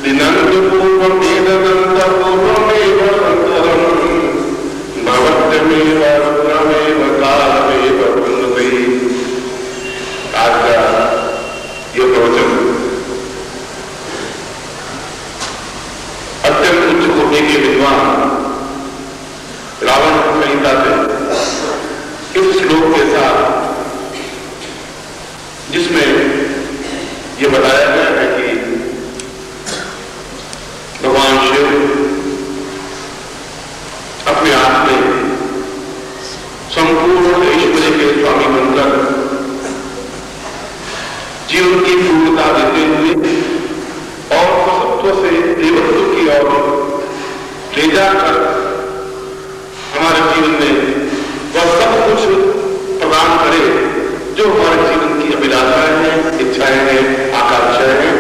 आज का ये प्रवचन अत्यंत उच्च कोटि के विद्वान रावण संहिता से इस श्लोक के साथ, जिसमें ये बताया गया है कि भगवान शिव अपने आप में संपूर्ण ऐश्वर्य के स्वामी बनकर जीवन की पूर्णता देते हुए और सत्व से देवत्व की ओर ले जाकर हमारे जीवन में वह सब कुछ प्रदान करे जो हमारे जीवन की अभिलाषाएं हैं, इच्छाएं हैं, आकांक्षाएं हैं।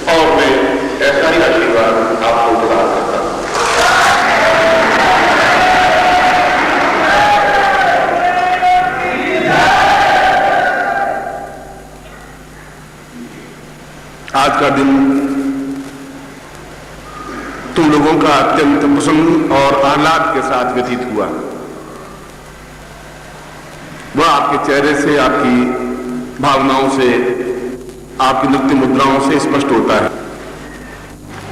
और मैं ऐसा ही आशीर्वाद आपको प्रदान करता हूं। आज का दिन तुम लोगों का अत्यंत प्रसन्न और आह्लाद के साथ व्यतीत हुआ। वह आपके चेहरे से, आपकी भावनाओं से, आपकी नृत्य मुद्राओं से स्पष्ट होता है।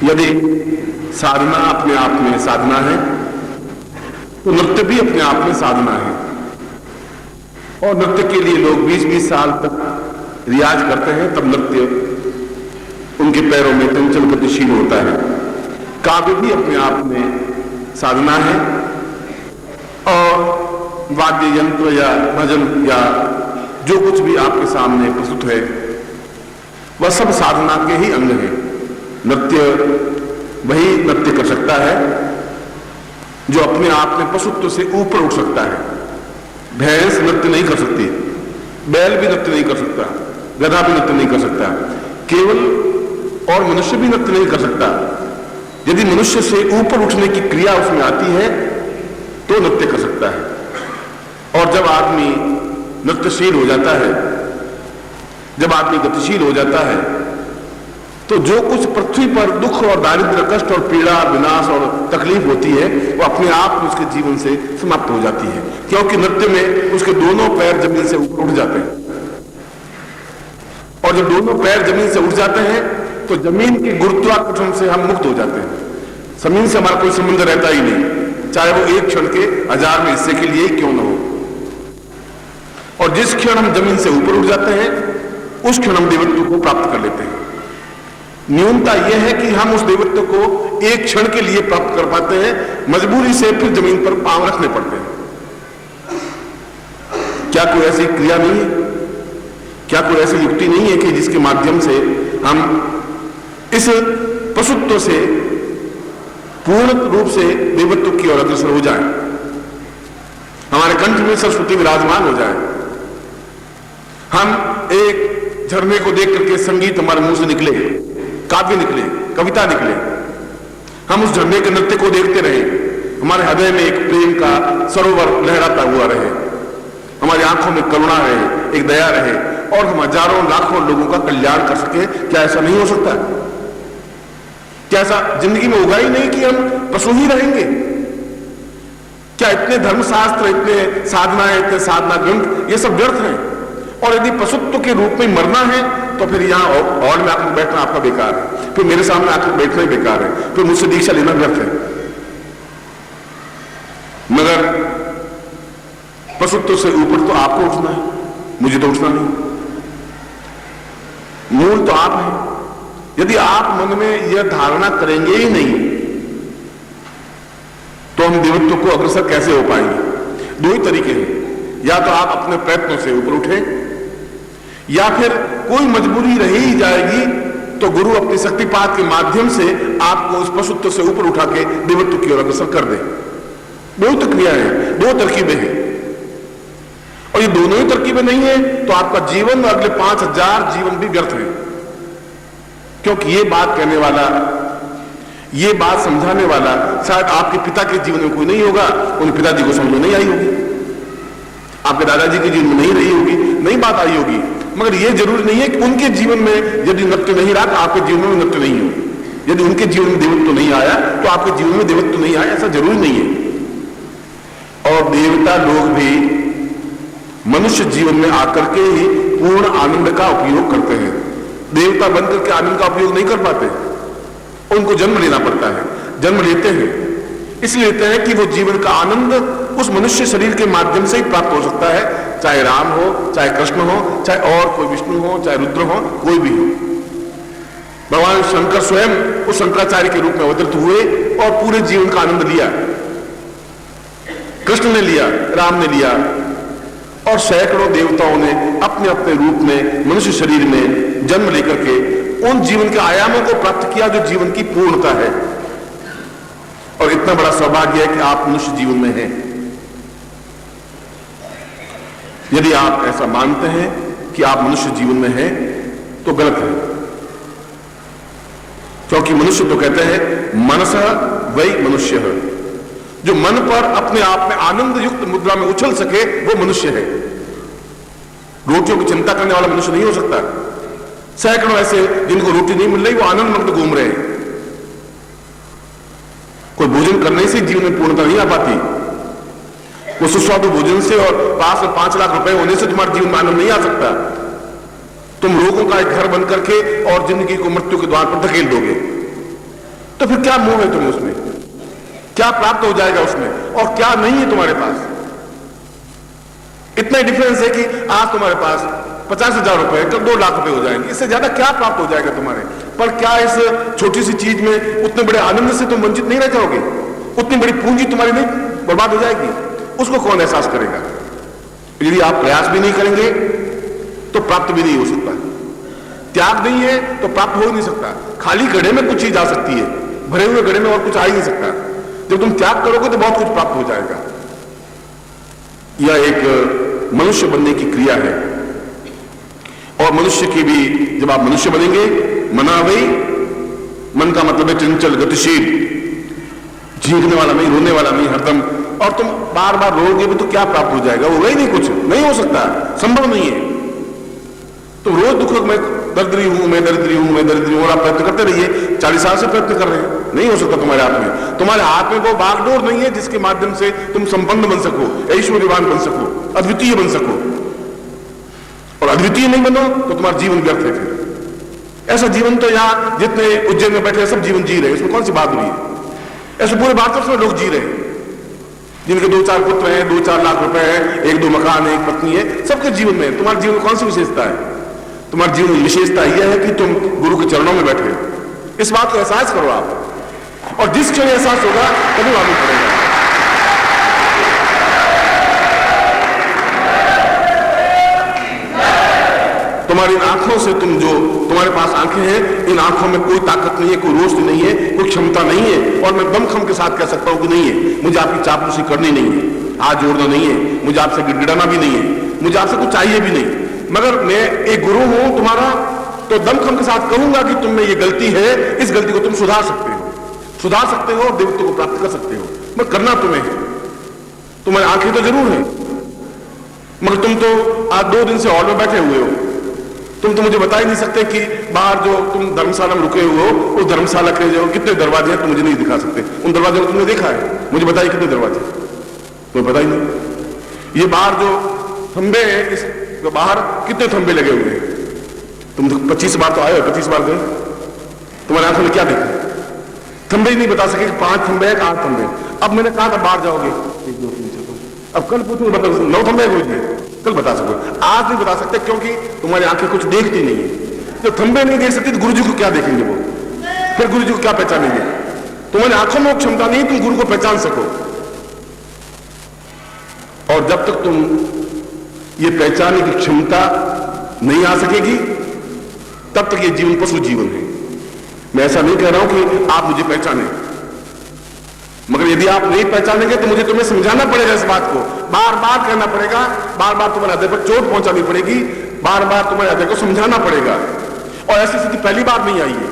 यदि साधना अपने आप में साधना है तो नृत्य भी अपने आप में साधना है। और नृत्य के लिए लोग 20-20 साल तक रियाज करते हैं, तब नृत्य उनके पैरों में चंचल गतिशील होता है। काव्य भी अपने आप में साधना है और वाद्य यंत्र या भजन या जो कुछ भी आपके सामने प्रस्तुत है वह सब साधना के ही अंग है। नृत्य वही नृत्य कर सकता है जो अपने आप में पशुत्व से ऊपर उठ सकता है। भैंस नृत्य नहीं कर सकती, बैल भी नृत्य नहीं कर सकता, गधा भी नृत्य नहीं कर सकता, केवल और मनुष्य भी नृत्य नहीं कर सकता। यदि मनुष्य से ऊपर उठने की क्रिया उसमें आती है तो नृत्य कर सकता है। और जब आदमी नृत्यशील हो जाता है, जब आदमी गतिशील हो जाता है, तो जो कुछ पृथ्वी पर दुख और दारिद्र्य, कष्ट और पीड़ा, विनाश और तकलीफ होती है वो अपने आप उसके जीवन से समाप्त हो जाती है। क्योंकि नृत्य में उसके दोनों पैर जमीन से ऊपर उठ जाते हैं। और जब दोनों पैर जमीन से उठ जाते हैं तो जमीन के गुरुत्वाकर्षण से हम मुक्त हो जाते हैं। जमीन से हमारा कोई संबंध रहता ही नहीं, चाहे वो एक क्षण के 1000वें हिस्से के लिए क्यों न हो। और जिस क्षण हम जमीन से ऊपर उठ जाते हैं उस क्षण हम देवत्व को प्राप्त कर लेते हैं। न्यूनता यह है कि हम उस देवत्व को एक क्षण के लिए प्राप्त कर पाते हैं, मजबूरी से फिर जमीन पर पांव रखने पड़ते हैं। क्या कोई ऐसी क्रिया नहीं है, क्या कोई ऐसी युक्ति नहीं है कि जिसके माध्यम से हम इस पशुत्व से पूर्ण रूप से देवत्व की ओर अग्रसर हो जाए, हमारे कंठ में सरस्वती विराजमान हो जाए, हम एक झरने को देख करके संगीत हमारे मुंह से निकले, काव्य निकले, कविता निकले, हम उस झरने के नृत्य को देखते रहे, हमारे हृदय में एक प्रेम का सरोवर लहराता हुआ रहे, हमारी आंखों में करुणा रहे, एक दया रहे और हम हजारों लाखों लोगों का कल्याण कर सके। क्या ऐसा नहीं हो सकता? क्या ऐसा जिंदगी में होगा ही नहीं कि हम पशु ही रहेंगे? क्या इतने धर्मशास्त्र, इतने साधनाएं, इतने साधना ग्रंथ ये सब व्यर्थ हैं? और यदि पशुत्व के रूप में मरना है तो फिर यहाँ हॉल में आकर बैठना आपका बेकार है, फिर मेरे सामने आकर बैठना ही बेकार है, फिर मुझसे दीक्षा लेना व्यर्थ है। मगर पशुत्व से ऊपर तो आपको उठना है, मुझे तो उठना नहीं। मूल तो आप हैं। यदि आप मन में यह धारणा करेंगे ही नहीं तो हम देवत्व को अग्रसर कैसे हो पाएंगे? दो ही तरीके हैं, या तो आप अपने प्रयत्नों से ऊपर उठें या फिर कोई मजबूरी रही ही जाएगी तो गुरु अपनी शक्तिपात के माध्यम से आपको उस पशुत्व से ऊपर उठा के देवत्व की ओर अग्रसर कर दे। दो तो क्रियाएं हैं, दो तरकीबें हैं। और ये दोनों ही तरकीबें नहीं है तो आपका जीवन और अगले 5000 जीवन भी व्यर्थ है। क्योंकि ये बात कहने वाला, ये बात समझाने वाला शायद आपके पिता के जीवन में कोई नहीं होगा, उन पिताजी को समझ में नहीं आई होगी, आपके दादाजी के जीवन में नहीं रही होगी, नहीं बात आई होगी। मगर यह जरूरी नहीं है कि उनके जीवन में यदि नृत्य नहीं रहा तो आपके जीवन में नृत्य नहीं हो। यदि उनके जीवन में देवत्व नहीं आया तो आपके जीवन में देवत्व नहीं आया, ऐसा जरूरी नहीं है। और देवता लोग भी मनुष्य जीवन में आकर के ही पूर्ण आनंद का उपयोग करते हैं। देवता बनकर के आनंद का उपयोग नहीं कर पाते, उनको जन्म लेना पड़ता है। जन्म लेते हैं इसलिए लेते हैं कि वो जीवन का आनंद उस मनुष्य शरीर के माध्यम से ही प्राप्त हो सकता है, चाहे राम हो, चाहे कृष्ण हो, चाहे और कोई विष्णु हो, चाहे रुद्र हो, कोई भी हो। भगवान शंकर स्वयं उस शंकराचार्य के रूप में अवतरित हुए और पूरे जीवन का आनंद लिया। कृष्ण ने लिया, राम ने लिया, और सैकड़ों देवताओं ने अपने अपने रूप में मनुष्य शरीर में जन्म लेकर के उन जीवन के आयामों को प्राप्त किया जो जीवन की पूर्णता है। और इतना बड़ा सौभाग्य है कि आप मनुष्य जीवन में हैं। यदि आप ऐसा मानते हैं कि आप मनुष्य जीवन में हैं तो गलत है, क्योंकि मनुष्य तो कहते हैं मनसः वै मनुष्य है। जो मन पर अपने आप में आनंद युक्त मुद्रा में उछल सके वो मनुष्य है। रोटियों की चिंता करने वाला मनुष्य नहीं हो सकता। सैकड़ों ऐसे जिनको रोटी नहीं मिल रही वो आनंद मग्न घूम रहे हैं। कोई भोजन करने से जीवन में पूर्णता नहीं आ पाती। वो सुस्वादु भोजन से और पास में 5 लाख रुपए होने से तुम्हारे जीवन में आनंद नहीं आ सकता। तुम रोगों का एक घर बन करके और जिंदगी को मृत्यु के द्वार पर धकेल दोगे। तो फिर क्या मोह है तुम्हें उसमें? क्या प्राप्त हो जाएगा उसमें और क्या नहीं है तुम्हारे पास? इतना ही डिफरेंस है कि आज तुम्हारे पास 50,000 रुपए, कल 2 लाख रुपए हो जाएंगे। इससे ज्यादा क्या प्राप्त हो जाएगा तुम्हारे? पर क्या इस छोटी सी चीज में उतने बड़े आनंद से तुम वंचित नहीं रह जाओगे? उतनी बड़ी पूंजी तुम्हारी नहीं बर्बाद हो जाएगी? उसको कौन एहसास करेगा? यदि आप प्रयास भी नहीं करेंगे तो प्राप्त भी नहीं हो सकता। त्याग नहीं है तो प्राप्त हो ही नहीं सकता। खाली घड़े में कुछ चीज आ सकती है, भरे हुए घड़े में और कुछ आ ही नहीं सकता। जब तुम त्याग करोगे तो बहुत कुछ प्राप्त हो जाएगा। यह एक मनुष्य बनने की क्रिया है। और मनुष्य की भी, जब आप मनुष्य बनेंगे, मना वही, मन का मतलब है चंचल, गतिशील, झींकने वाला नहीं, रोने वाला नहीं हरदम। और तुम बार बार रोगे भी तो क्या प्राप्त हो जाएगा? होगा ही नहीं, कुछ नहीं हो सकता, संभव नहीं है। तुम रोज दुख, मैं दरिद्री हूं, मैं दरिद्री हूं, मैं दरिद्री हूं, और आप प्रयत्न करते रहिए। 40 साल से प्रयत्न कर रहे हैं, नहीं हो सकता तुम्हारे हाथ में। तुम्हारे हाथ में वो बागडोर नहीं है जिसके माध्यम से तुम संपन्न बन सको, ऐश्वर्यवान बन सको, अद्वितीय बन सको। और अद्वितीय नहीं बनो तो तुम्हारा जीवन व्यर्थ है। फिर ऐसा जीवन तो यहां जितने उज्जैन में बैठे सब जीवन जी रहे, उसमें कौन सी बहादुरी है? ऐसे पूरे भारत में लोग जी रहे हैं जिनके 2-4 पुत्र हैं, 2-4 लाख रुपए हैं, 1-2 मकान है, 1 पत्नी है, सबके जीवन में। तुम्हारे जीवन में कौन सी विशेषता है? तुम्हारे जीवन में विशेषता यह है कि तुम गुरु के चरणों में बैठे। इस बात को एहसास करो आप, और जिस क्षण एहसास होगा तभी मालूम पड़ेगा। तुम्हारी आंखों से तुम जो, तुम्हारे पास आंखें हैं, इन आंखों में कोई ताकत नहीं है, कोई रोशनी नहीं है, कोई क्षमता नहीं है। और मैं दमखम के साथ कह सकता हूं कि नहीं है, मुझे आपकी चापलूसी करनी नहीं है, हाथ जोड़ना नहीं है, मुझे आपसे गिड़गिड़ाना भी नहीं है, मुझे आपसे कुछ चाहिए भी नहीं। मगर मैं एक गुरु हूं तुम्हारा, तो दमखम के साथ कहूंगा कि तुम में ये गलती है, इस गलती को तुम सुधार सकते हो और देवत्व को प्राप्त कर सकते हो। मगर करना तुम्हें है। तुम्हारी आंखें तो जरूर है, मगर तुम तो आज 2 दिन से हॉल में बैठे हुए हो। तुम तो मुझे बता ही नहीं सकते कि बाहर जो तुम धर्मशाला में रुके हुए हो, उस धर्मशाला के जो कितने दरवाजे हैं तुम मुझे नहीं दिखा सकते। उन दरवाजे को तुमने देखा है? मुझे बताइए कितने दरवाजे? तुम्हें पता ही नहीं। ये बाहर जो खंबे हैं, इस बाहर कितने खंबे लगे हुए हैं? तुम 25 बार तो आए हो, 25 बार गए। तुम्हारी आंखों में क्या देखा? खंबे ही नहीं बता सके 5 खंबे हैं, 8 खंबे। अब मैंने कहा था बाहर जाओगे 1 2 3 4, अब कल पूछूं बता 9 खंबे खोजिए, कल बता सको। आज नहीं बता सकते क्योंकि तुम्हारी आंखें कुछ देखती नहीं है। जब खंबे नहीं देख सकती तो गुरु जी को क्या देखेंगे? वो फिर गुरु जी को क्या पहचानेंगे? तुम्हारी आंखों में क्षमता नहीं तुम गुरु को पहचान सको। और जब तक तुम ये पहचानने की क्षमता नहीं आ सकेगी तब तक ये जीवन पशु जीवन है। मैं ऐसा नहीं कह रहा हूं कि आप मुझे पहचाने, मगर यदि आप नहीं पहचानेंगे तो मुझे तुम्हें समझाना पड़ेगा, इस बात को बार बार कहना पड़ेगा, बार बार तुम्हारे हृदय पर चोट पहुंचानी पड़ेगी, बार बार तुम्हारे हृदय को समझाना पड़ेगा। और ऐसी स्थिति पहली बार नहीं आई है।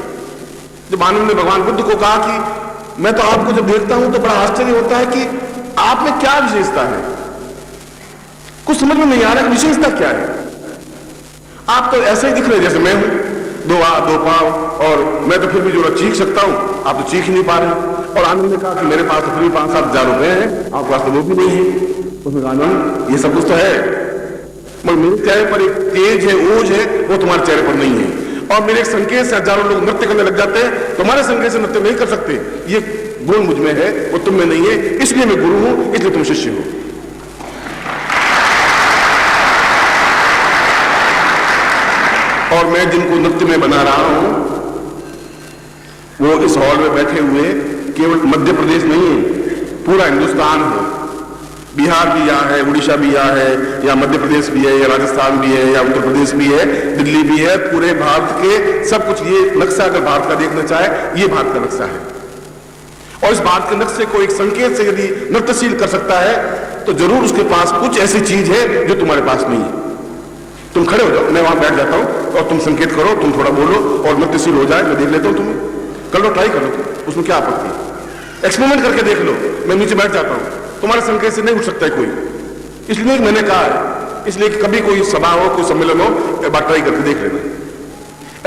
जब आनंद ने भगवान बुद्ध को कहा कि मैं तो आपको जब देखता हूं तो बड़ा आश्चर्य होता है कि आप में क्या विशेषता है, कुछ समझ में नहीं आ रहा विशेषता क्या है। आप तो ऐसे ही दिख रहे जैसे मैं हूं, 2 हाथ 2 पांव, और मैं तो फिर भी जो चीख सकता हूं, आप तो चीख ही नहीं पा रहे। और आनंद ने कहा कि मेरे पास तो फिर भी 5-7 हजार रुपए हैं, आपके पास तो वो भी नहीं है। उसने कहा आनंद ये सब कुछ तो है, मगर मेरे चेहरे पर एक तेज है, ओज है, वो तुम्हारे चेहरे पर नहीं है। और मेरे एक संकेत से हजारों लोग नृत्य करने लग जाते हैं, तुम्हारे संकेत से नृत्य नहीं कर सकते। ये गुण मुझ में है, वो तुम में नहीं है, इसलिए मैं गुरु हूं, इसलिए तुम शिष्य हो। और मैं जिनको नृत्य में बना रहा हूं वो इस हॉल में बैठे हुए केवल मध्य प्रदेश नहीं है, पूरा हिंदुस्तान है। बिहार भी यहाँ है, उड़ीसा भी यहाँ है, या मध्य प्रदेश भी है, या राजस्थान भी है, या उत्तर प्रदेश भी है, दिल्ली भी है, पूरे भारत के सब कुछ। ये नक्शा अगर भारत का देखना चाहे, ये भारत का नक्शा है। और इस भारत के नक्शे को एक संकेत से यदि नृत्यशील कर सकता है तो जरूर उसके पास कुछ ऐसी चीज है जो तुम्हारे पास नहीं है। तुम खड़े हो जाओ, मैं वहां बैठ जाता हूं और तुम संकेत करो, तुम थोड़ा बोलो और नृत्यशील हो जाए, मैं देख लेता हूं तुम्हें। कर लो, ट्राई कर लो, उसमें क्या आपत्ति है? एक्सपेरिमेंट करके देख लो। मैं नीचे बैठ जाता हूं, तुम्हारे संकेत से नहीं उठ सकता है कोई, इसलिए मैंने कहा है। इसलिए कि कभी कोई सभा हो, कोई सम्मेलन हो, एक बार ट्राई करके देख लेना।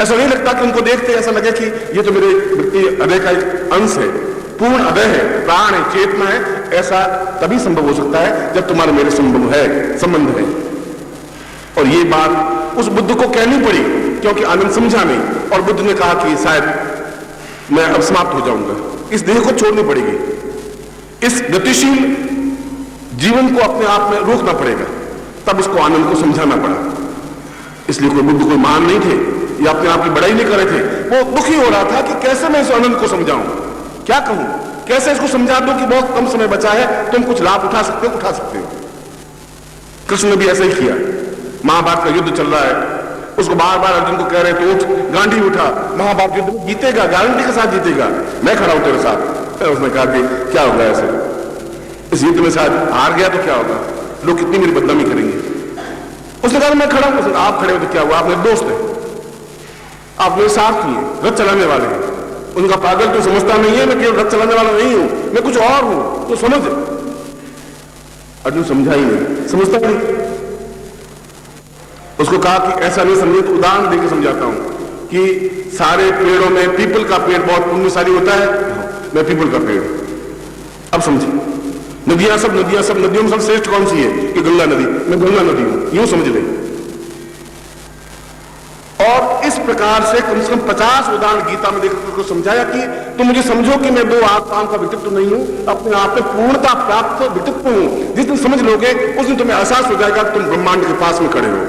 ऐसा नहीं लगता कि उनको देखते ऐसा लगे कि ये तो मेरे व्यक्ति हृदय का एक अंश है, पूर्ण हृदय है, प्राण है, चेतना है। ऐसा तभी संभव हो सकता है जब तुम्हारे मेरे संबंध है। और ये बात उस बुद्ध को कहनी पड़ी क्योंकि आनंद समझा नहीं। और बुद्ध ने कहा कि शायद मैं अब समाप्त हो जाऊंगा, इस देह को छोड़नी पड़ेगी, इस गतिशील जीवन को अपने आप में रोकना पड़ेगा। तब उसको आनंद को समझाना पड़ा। इसलिए कोई बुद्ध कोई मान नहीं थे, या अपने आप की बड़ाई नहीं कर रहे थे। वो दुखी हो रहा था कि कैसे मैं इस आनंद को समझाऊं, क्या कहूं, कैसे इसको समझा दूं कि बहुत कम समय बचा है, तुम कुछ लाभ उठा सकते हो। कृष्ण ने भी ऐसा ही किया। महाभारत का युद्ध चल रहा है, उसको बार बार अर्जुन को कह रहे थे उठ, गांधी उठा, महाभारत युद्ध में जीतेगा, गारंटी के साथ जीतेगा, मैं खड़ा हूं तेरे साथ। उसने कहा कि क्या होगा ऐसे, इस युद्ध में शायद हार गया तो क्या होगा, लोग कितनी मेरी बदनामी करेंगे। उसने कहा मैं खड़ा हूं। आप खड़े हो तो क्या हुआ, आप मेरे दोस्त हैं, आप मेरे सारथी हैं, रथ चलाने वाले हैं। उनका पागल तो समझता नहीं है, मैं केवल रथ चलाने वाला नहीं हूं, मैं कुछ और हूं, तो समझ। अर्जुन समझा ही नहीं, समझता नहीं। उसको कहा कि ऐसा नहीं समझे, तो उदाहरण देकर समझाता हूं कि सारे पेड़ों में पीपल का पेड़ बहुत पुण्यशाली होता है, मैं पीपल का पेड़। अब समझे, नदियों में सब श्रेष्ठ कौन सी है कि गंगा नदी, मैं गंगा नदी हूं, यूं समझ ले। और इस प्रकार से कम 50 उदाहरण गीता में देखकर उसको समझाया कि तुम मुझे समझो कि मैं 2 आत्माओं का व्यक्तित्व नहीं हूं, अपने आप में पूर्णता प्राप्त व्यक्तित्व हूं। जिस दिन समझ लोगे उस दिन तुम्हें एहसास हो जाएगा तुम ब्रह्मांड के पास में खड़े हो।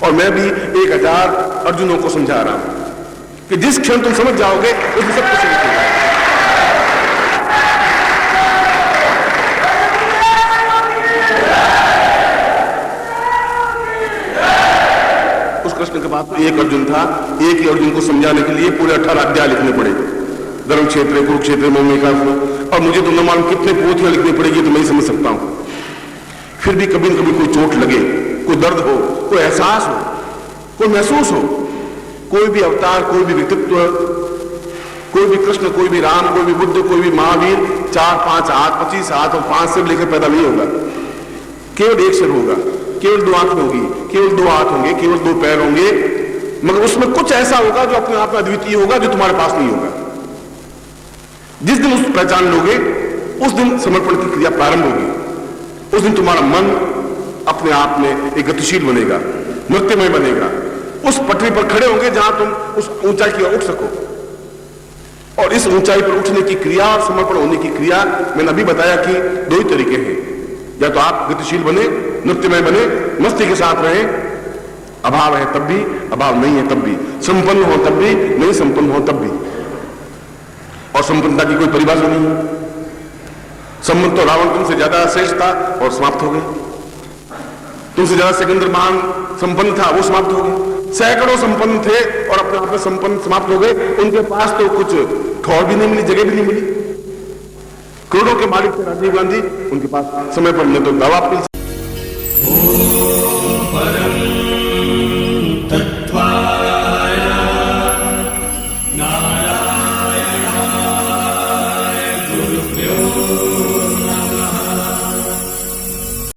और मैं भी 1000 अर्जुनों को समझा रहा हूं कि जिस क्षण तुम समझ जाओगे उस दिन सब कुछ समझ जाएगा। उस कृष्ण के बाद एक अर्जुन था, एक ही अर्जुन को समझाने के लिए पूरे 18 अध्याय लिखने पड़े, धर्म क्षेत्र, कुरुक्षेत्र, मौमिका। और मुझे तो न मालूम कितने पोथियां लिखनी पड़ेगी, तो मैं ही समझ सकता हूं। फिर भी कभी न कभी कोई चोट लगे, कोई दर्द हो, कोई एहसास हो, कोई महसूस हो। कोई भी अवतार, कोई भी व्यक्तित्व, कोई भी कृष्ण, कोई भी राम, कोई भी बुद्ध, कोई भी महावीर 4-5 हाथ, 25 हाथ और 5 सिर लेकर पैदा नहीं होगा। केवल एक सिर होगा, केवल 2 आंखें होगी, केवल 2 हाथ होंगे, केवल 2 पैर होंगे, मगर उसमें कुछ ऐसा होगा जो अपने आप में अद्वितीय होगा, जो तुम्हारे पास नहीं होगा। जिस दिन उस पहचान लोगे उस दिन समर्पण की क्रिया प्रारंभ होगी। उस दिन तुम्हारा मन अपने आप में एक गतिशील बनेगा, नृत्यमय बनेगा। उस पटरी पर खड़े होंगे जहां तुम उस ऊंचाई की ओर उठ सको। और इस ऊंचाई पर उठने की क्रिया और समर्पण होने की क्रिया मैंने अभी बताया कि 2 ही तरीके हैं। या तो आप गतिशील बने, नृत्यमय बने, मस्ती के साथ रहे, अभाव है तब भी, अभाव नहीं है तब भी, संपन्न हो तब भी, नहीं संपन्न हो तब भी। और संपन्नता की कोई परिभाषा नहीं है। संपन्न तो रावण तुमसे ज्यादा श्रेष्ठ था और समाप्त हो गए। तुमसे ज्यादा सिकंदर महान संपन्न था, वो समाप्त हो गए। सैकड़ों संपन्न थे और अपने आप में संपन्न समाप्त हो गए। उनके पास तो कुछ ठौर भी नहीं मिली, जगह भी नहीं मिली। करोड़ों के मालिक थे राजीव गांधी, उनके पास समय पर न तो दवा मिल